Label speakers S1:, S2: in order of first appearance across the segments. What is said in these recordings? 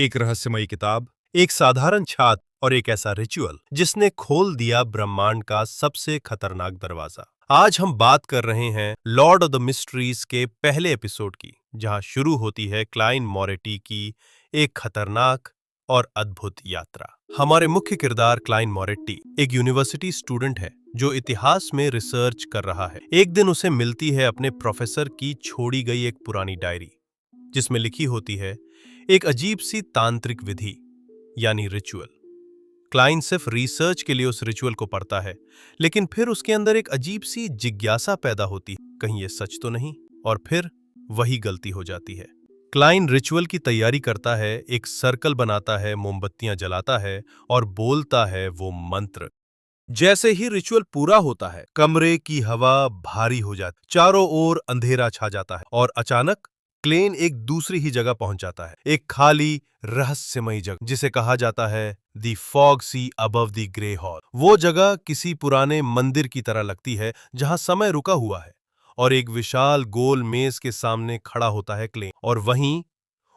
S1: एक रहस्यमयी किताब, एक साधारण छात्र और एक ऐसा रिचुअल जिसने खोल दिया ब्रह्मांड का सबसे खतरनाक दरवाजा। आज हम बात कर रहे हैं लॉर्ड ऑफ द मिस्ट्रीज के पहले एपिसोड की, जहां शुरू होती है क्लाइन मोरेटी की एक खतरनाक और अद्भुत यात्रा। हमारे मुख्य किरदार क्लाइन मोरेटी एक यूनिवर्सिटी स्टूडेंट है जो इतिहास में रिसर्च कर रहा है। एक दिन उसे मिलती है अपने प्रोफेसर की छोड़ी गई एक पुरानी डायरी, जिसमें लिखी होती है एक अजीब सी तांत्रिक विधि यानी रिचुअल। क्लाइन सिर्फ रिसर्च के लिए उस रिचुअल को पढ़ता है, लेकिन फिर उसके अंदर एक अजीब सी जिज्ञासा पैदा होती है, कहीं ये सच तो नहीं। और फिर वही गलती हो जाती है। क्लाइन रिचुअल की तैयारी करता है, एक सर्कल बनाता है, मोमबत्तियां जलाता है और बोलता है वो मंत्र। जैसे ही रिचुअल पूरा होता है, कमरे की हवा भारी हो जाती, चारों ओर अंधेरा छा जाता है और अचानक क्लेन एक दूसरी ही जगह पहुंच जाता है। एक खाली रहस्यमयी जगह जिसे कहा जाता है the fog sea above the grey hall. वो जगह किसी पुराने मंदिर की तरह लगती है जहां समय रुका हुआ है और एक विशाल गोल मेज के सामने खड़ा होता है क्लेन। और वहीं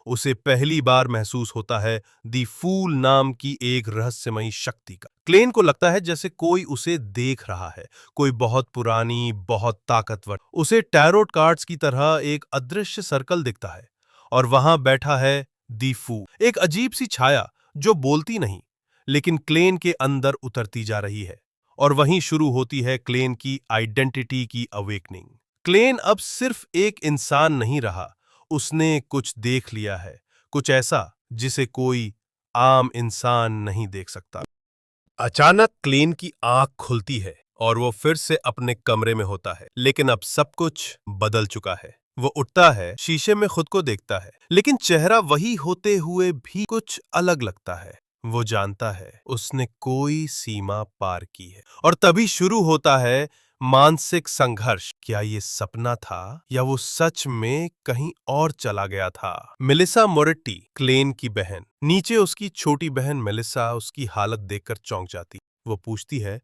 S1: उसे पहली बार महसूस होता है दी फूल नाम की एक रहस्यमयी शक्ति का। क्लेन को लगता है जैसे कोई उसे देख रहा है, कोई बहुत पुरानी, बहुत ताकतवर। उसे टैरोट कार्ड्स की तरह एक अदृश्य सर्कल दिखता है और वहां बैठा है दी फूल, एक अजीब सी छाया जो बोलती नहीं, लेकिन क्लेन के अंदर उतरती जा रही है। और वहीं शुरू होती है क्लेन की आइडेंटिटी की अवेकनिंग। क्लेन अब सिर्फ एक इंसान नहीं रहा, उसने कुछ देख लिया है, कुछ ऐसा जिसे कोई आम इंसान नहीं देख सकता। अचानक क्लेन की आंख खुलती है और वो फिर से अपने कमरे में होता है, लेकिन अब सब कुछ बदल चुका है। वो उठता है, शीशे में खुद को देखता है, लेकिन चेहरा वही होते हुए भी कुछ अलग लगता है। वो जानता है उसने कोई सीमा पार की है। और तभी शुरू होता है मानसिक संघर्ष। क्या ये सपना था या वो सच में कहीं और चला गया था? मेलिसा मोरेटी, क्लेन की बहन, नीचे उसकी छोटी बहन मेलिसा उसकी हालत देखकर चौंक जाती। वो पूछती है,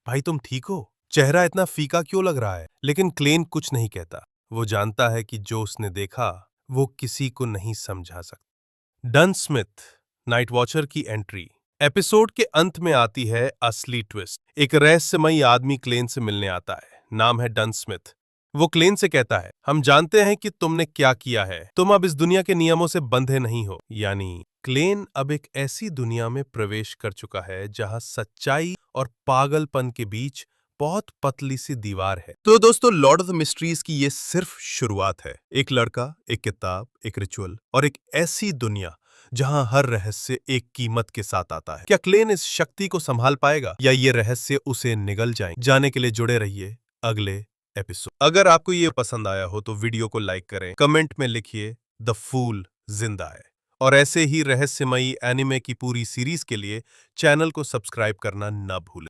S1: भाई तुम ठीक हो? चेहरा इतना फीका क्यों लग रहा है? लेकिन क्लेन कुछ नहीं कहता। वो जानता है कि जो उसने देखा वो किसी को नहीं समझा सकता। डन स्मिथ, नाइट वॉचर की एंट्री एपिसोड के अंत में आती है असली ट्विस्ट। एक रहस्यमयी आदमी क्लेन से मिलने आता है, नाम है डन स्मिथ। वो क्लेन से कहता है, हम जानते हैं कि तुमने क्या किया है, तुम अब इस दुनिया के नियमों से बंधे नहीं हो। यानी क्लेन अब एक ऐसी दुनिया में प्रवेश कर चुका है जहां सच्चाई और पागलपन के बीच बहुत पतली सी दीवार है। तो दोस्तों, लॉर्ड ऑफ द मिस्ट्रीज की ये सिर्फ शुरुआत है। एक लड़का, एक किताब, एक रिचुअल और एक ऐसी दुनिया जहां हर रहस्य एक कीमत के साथ आता है। क्या क्लेन इस शक्ति को संभाल पाएगा या ये रहस्य उसे निगल जाए? जाने के लिए जुड़े रहिए अगले एपिसोड। अगर आपको ये पसंद आया हो तो वीडियो को लाइक करें, कमेंट में लिखिए द फूल जिंदा है। और ऐसे ही रहस्यमयी एनिमे की पूरी सीरीज के लिए चैनल को सब्सक्राइब करना न भूलें।